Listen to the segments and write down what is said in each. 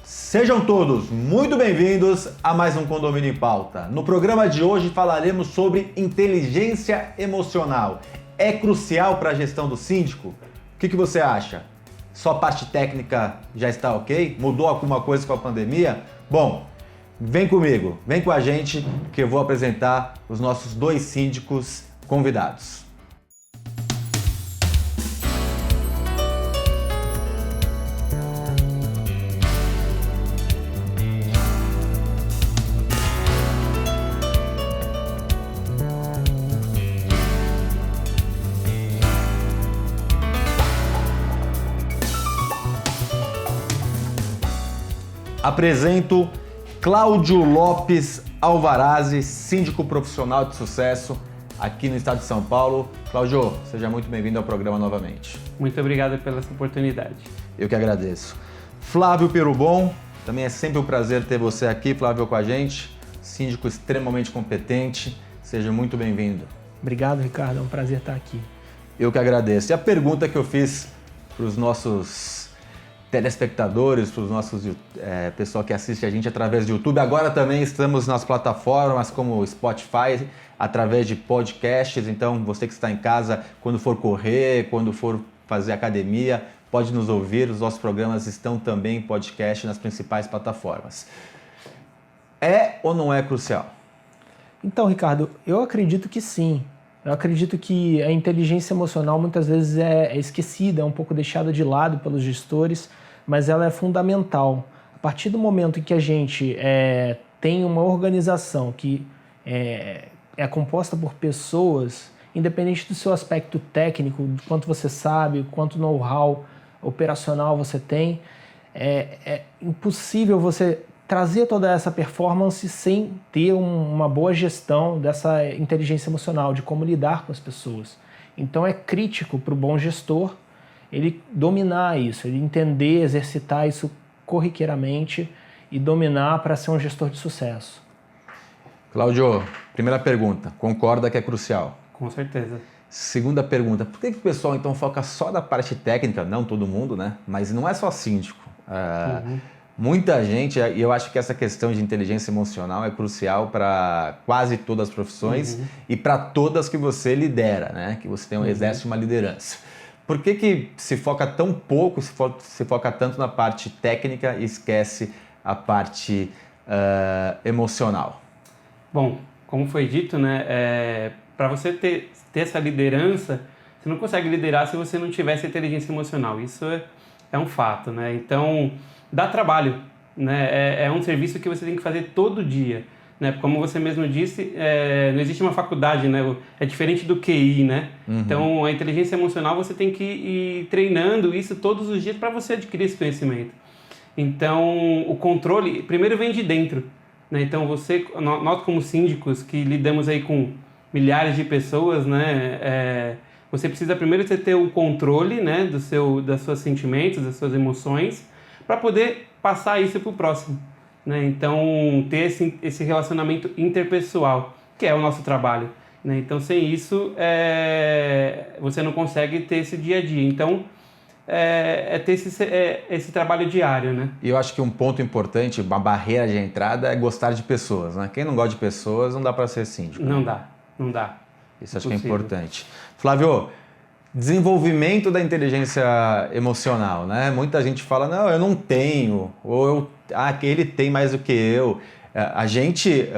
Sejam todos muito bem-vindos a mais um Condomínio em Pauta. No programa de hoje falaremos sobre inteligência emocional. É crucial para a gestão do síndico? O que você acha? Só a parte técnica já está ok? Mudou alguma coisa com a pandemia? Bom, vem comigo, vem com a gente que eu vou apresentar os nossos dois síndicos convidados. Apresento Cláudio Lopes Alvarazzi, síndico profissional de sucesso aqui no estado de São Paulo. Cláudio, seja muito bem-vindo ao programa novamente. Muito obrigado pela essa oportunidade. Eu que agradeço. Flávio Perubon, também é sempre um prazer ter você aqui, Flávio, com a gente. Síndico extremamente competente, seja muito bem-vindo. Obrigado, Ricardo, é um prazer estar aqui. Eu que agradeço. E a pergunta que eu fiz para os nossos telespectadores, para os nossos pessoal que assiste a gente através do YouTube. Agora também estamos nas plataformas como Spotify, através de podcasts. Então, você que está em casa, quando for correr, quando for fazer academia, pode nos ouvir. Os nossos programas estão também em podcast nas principais plataformas. É ou não é crucial? Então, Ricardo, eu acredito que sim. Eu acredito que a inteligência emocional muitas vezes é esquecida, é um pouco deixada de lado pelos gestores, mas ela é fundamental. A partir do momento em que a gente tem uma organização que é composta por pessoas, independente do seu aspecto técnico, do quanto você sabe, quanto know-how operacional você tem, é impossível você trazer toda essa performance sem ter uma boa gestão dessa inteligência emocional, de como lidar com as pessoas. Então é crítico para o bom gestor ele dominar isso, ele entender, exercitar isso corriqueiramente e dominar para ser um gestor de sucesso. Cláudio, primeira pergunta, concorda que é crucial? Com certeza. Segunda pergunta, por que o pessoal então foca só na parte técnica? Não todo mundo, né? Mas não é só síndico. Muita gente, e eu acho que essa questão de inteligência emocional é crucial para quase todas as profissões e para todas que você lidera, né? Que você exerce uma liderança. Por que se foca tão pouco, se foca tanto na parte técnica e esquece a parte emocional? Bom, como foi dito, né? Para você ter essa liderança, você não consegue liderar se você não tiver essa inteligência emocional. Isso é um fato, né? Então, dá trabalho, né? É um serviço que você tem que fazer todo dia, né? Como você mesmo disse, não existe uma faculdade, né? É diferente do QI, né? Então, a inteligência emocional você tem que ir treinando isso todos os dias para você adquirir esse conhecimento. Então, o controle primeiro vem de dentro, né? Então, nós como síndicos que lidamos aí com milhares de pessoas, né? Você precisa primeiro ter o controle, né? dos seus sentimentos, das suas emoções, para poder passar isso para o próximo, né? Então, ter esse relacionamento interpessoal, que é o nosso trabalho, né? Então, sem isso, você não consegue ter esse dia a dia. Então, ter esse trabalho diário, né? E eu acho que um ponto importante, uma barreira de entrada é gostar de pessoas, né? Quem não gosta de pessoas não dá para ser síndico. Não né? Não dá. Isso acho que é importante. Flávio, desenvolvimento da inteligência emocional, né? Muita gente fala, não, eu não tenho, ou ele tem mais do que eu. A gente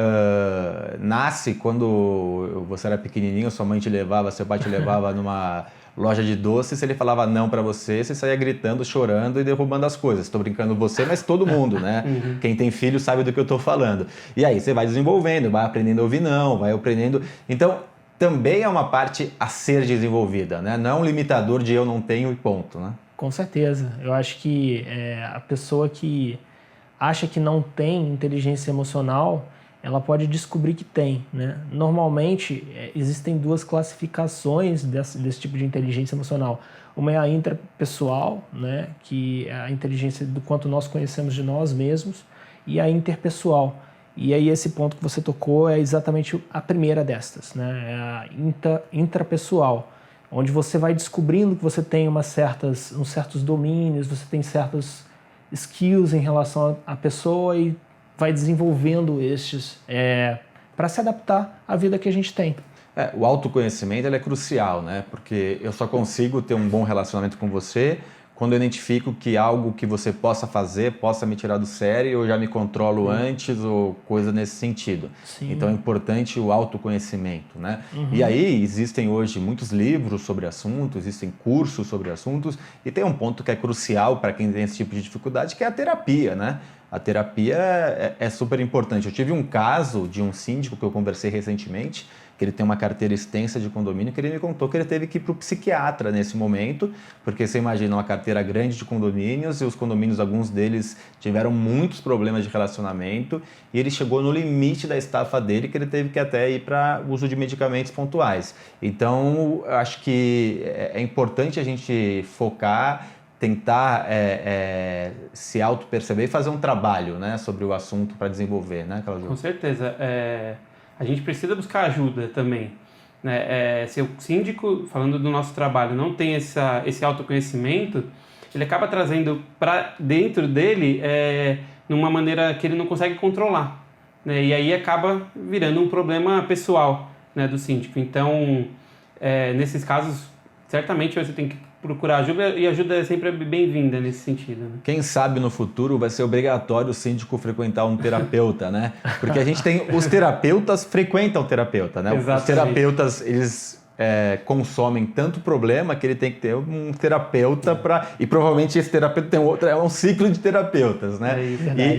nasce quando você era pequenininho, sua mãe te levava, seu pai te levava numa loja de doces, ele falava não para você, você saía gritando, chorando e derrubando as coisas. Estou brincando você, mas todo mundo, né? Quem tem filho sabe do que eu estou falando. E aí você vai desenvolvendo, vai aprendendo a ouvir não, vai aprendendo... Então, também é uma parte a ser desenvolvida, né? Não é um limitador de eu não tenho e ponto, né? Com certeza. Eu acho que a pessoa que acha que não tem inteligência emocional, ela pode descobrir que tem, né? Normalmente, existem duas classificações desse tipo de inteligência emocional. Uma é a intrapessoal, né? Que é a inteligência do quanto nós conhecemos de nós mesmos, e a interpessoal. E aí esse ponto que você tocou é exatamente a primeira destas, né? É a intrapessoal, onde você vai descobrindo que você tem uns certos domínios, você tem certos skills em relação à pessoa e vai desenvolvendo estes para se adaptar à vida que a gente tem. O autoconhecimento ele é crucial, né? Porque eu só consigo ter um bom relacionamento com você quando eu identifico que algo que você possa fazer possa me tirar do sério, eu já me controlo antes ou coisa nesse sentido. Sim. Então é importante o autoconhecimento, né? E aí existem hoje muitos livros sobre assuntos, existem cursos sobre assuntos e tem um ponto que é crucial para quem tem esse tipo de dificuldade, que é a terapia, né? A terapia é super importante. Eu tive um caso de um síndico que eu conversei recentemente, que ele tem uma carteira extensa de condomínio, que ele me contou que ele teve que ir para o psiquiatra nesse momento, porque você imagina uma carteira grande de condomínios e os condomínios, alguns deles tiveram muitos problemas de relacionamento e ele chegou no limite da estafa dele, que ele teve que até ir para uso de medicamentos pontuais. Então, eu acho que é importante a gente focar, tentar se auto-perceber e fazer um trabalho, né, sobre o assunto para desenvolver, né, Claudio? Com certeza. A gente precisa buscar ajuda também. Né? Se o síndico, falando do nosso trabalho, não tem esse autoconhecimento, ele acaba trazendo para dentro dele numa maneira que ele não consegue controlar. Né? E aí acaba virando um problema pessoal, né, do síndico. Então, nesses casos, certamente você tem que procurar ajuda, e ajuda é sempre bem-vinda nesse sentido. Né? Quem sabe no futuro vai ser obrigatório o síndico frequentar um terapeuta, né? Porque a gente tem... Os terapeutas frequentam o terapeuta, né? Exatamente. Os terapeutas, eles consomem tanto problema que ele tem que ter um terapeuta para... E provavelmente esse terapeuta tem outro... É um ciclo de terapeutas, né?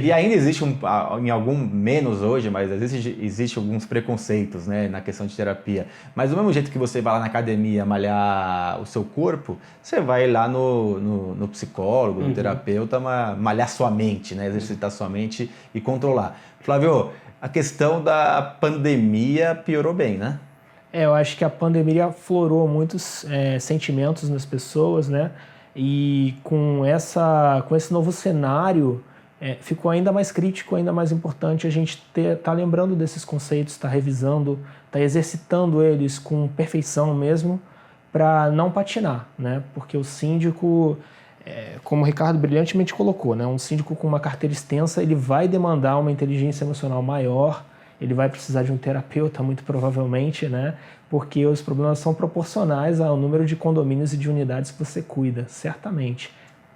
E ainda existe, em algum menos hoje, mas existe alguns preconceitos, né, na questão de terapia. Mas do mesmo jeito que você vai lá na academia malhar o seu corpo, você vai lá no psicólogo, no terapeuta, malhar sua mente, né? Exercitar sua mente e controlar. Flávio, a questão da pandemia piorou bem, né? Eu acho que a pandemia aflorou muitos sentimentos nas pessoas, né? E com esse novo cenário, ficou ainda mais crítico, ainda mais importante a gente tá lembrando desses conceitos, tá revisando, tá exercitando eles com perfeição mesmo, para não patinar, né? Porque o síndico, como o Ricardo brilhantemente colocou, né? Um síndico com uma carteira extensa, ele vai demandar uma inteligência emocional maior, ele vai precisar de um terapeuta, muito provavelmente, né? Porque os problemas são proporcionais ao número de condomínios e de unidades que você cuida, certamente.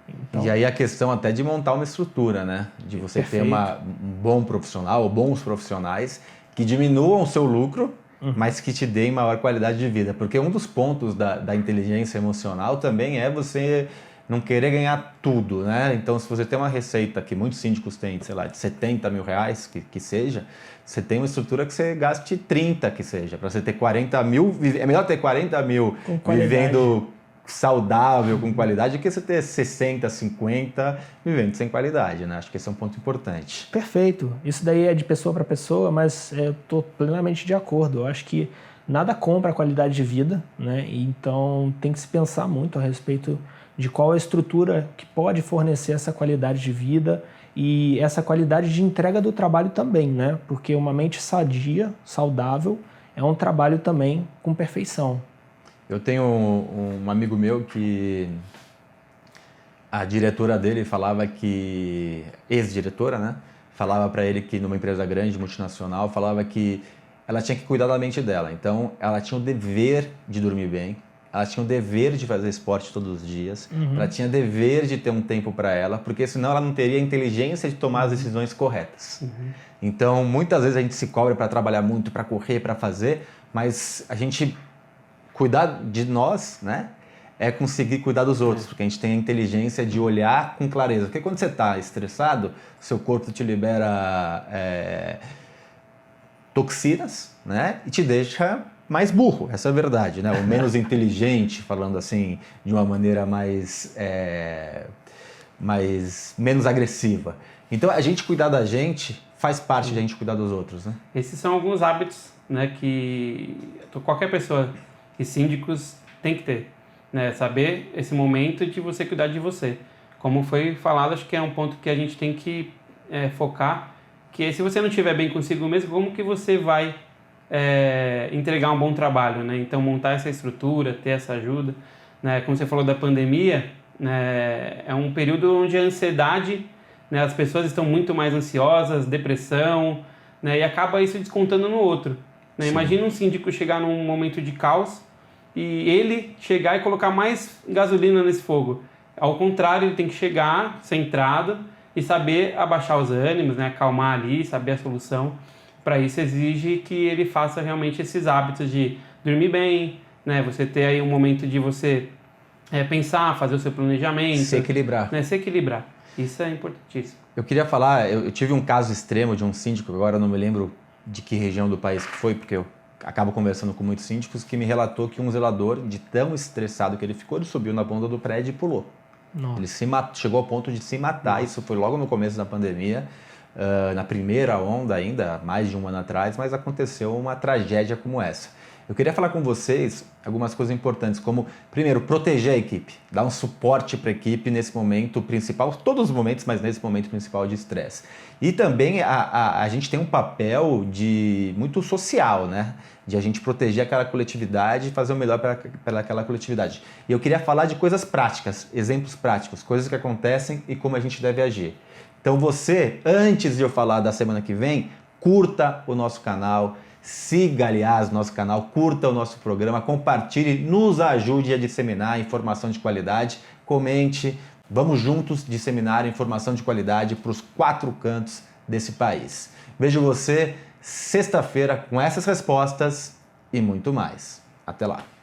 Então, e aí a questão até de montar uma estrutura, né? De você perfeito. ter um bom profissional ou bons profissionais que diminuam o seu lucro, mas que te deem maior qualidade de vida. Porque um dos pontos da inteligência emocional também é você não querer ganhar tudo, né? Então, se você tem uma receita que muitos síndicos têm, sei lá, de 70 mil reais, que seja, você tem uma estrutura que você gaste 30 que seja. Para você ter 40 mil, é melhor ter 40 mil vivendo saudável, com qualidade, do que você ter 60, 50 vivendo sem qualidade, né? Acho que esse é um ponto importante. Perfeito. Isso daí é de pessoa para pessoa, mas eu estou plenamente de acordo. Eu acho que nada compra a qualidade de vida, né? Então tem que se pensar muito a respeito de qual é a estrutura que pode fornecer essa qualidade de vida e essa qualidade de entrega do trabalho também, né? Porque uma mente sadia, saudável, é um trabalho também com perfeição. Eu tenho um amigo meu que a diretora dele falava que, ex-diretora, né? Falava para ele que numa empresa grande, multinacional, falava que ela tinha que cuidar da mente dela. Então, ela tinha o dever de dormir bem, ela tinha o dever de fazer esporte todos os dias, ela tinha o dever de ter um tempo para ela, porque senão ela não teria a inteligência de tomar as decisões corretas. Então, muitas vezes a gente se cobra para trabalhar muito, para correr, para fazer, mas a gente cuidar de nós, né, é conseguir cuidar dos outros, porque a gente tem a inteligência de olhar com clareza. Porque quando você está estressado, seu corpo te libera toxinas, né, e te deixa mais burro, essa é a verdade, né? Ou menos inteligente, falando assim, de uma maneira menos agressiva. Então, a gente cuidar da gente faz parte de a gente cuidar dos outros, né? Esses são alguns hábitos, né, que qualquer pessoa e síndicos tem que ter, né? Saber esse momento de você cuidar de você. Como foi falado, acho que é um ponto que a gente tem que focar, que se você não estiver bem consigo mesmo, como que você vai entregar um bom trabalho, né? Então, montar essa estrutura, ter essa ajuda, né? Como você falou da pandemia, né? É um período onde a ansiedade, né, as pessoas estão muito mais ansiosas, depressão, né, e acaba isso descontando no outro. Né? Imagina um síndico chegar num momento de caos e ele chegar e colocar mais gasolina nesse fogo. Ao contrário, ele tem que chegar centrado e saber abaixar os ânimos, né, acalmar ali, saber a solução. Para isso exige que ele faça realmente esses hábitos de dormir bem, né, você ter aí um momento de você pensar, fazer o seu planejamento. Se equilibrar. Né, se equilibrar. Isso é importantíssimo. Eu queria falar, eu tive um caso extremo de um síndico, agora eu não me lembro de que região do país que foi, porque eu acabo conversando com muitos síndicos, que me relatou que um zelador, de tão estressado que ele ficou, ele subiu na ponta do prédio e pulou. Nossa. Ele chegou ao ponto de se matar. Isso foi logo no começo da pandemia, na primeira onda ainda, mais de um ano atrás, mas aconteceu uma tragédia como essa. Eu queria falar com vocês algumas coisas importantes, como, primeiro, proteger a equipe, dar um suporte para a equipe nesse momento principal, todos os momentos, mas nesse momento principal de estresse. E também a gente tem um papel muito social, né? De a gente proteger aquela coletividade e fazer o melhor para aquela coletividade. E eu queria falar de coisas práticas, exemplos práticos, coisas que acontecem e como a gente deve agir. Então você, antes de eu falar da semana que vem, curta o nosso canal, siga, aliás, nosso canal, curta o nosso programa, compartilhe, nos ajude a disseminar informação de qualidade, comente, vamos juntos disseminar informação de qualidade para os 4 cantos desse país. Vejo você sexta-feira com essas respostas e muito mais. Até lá!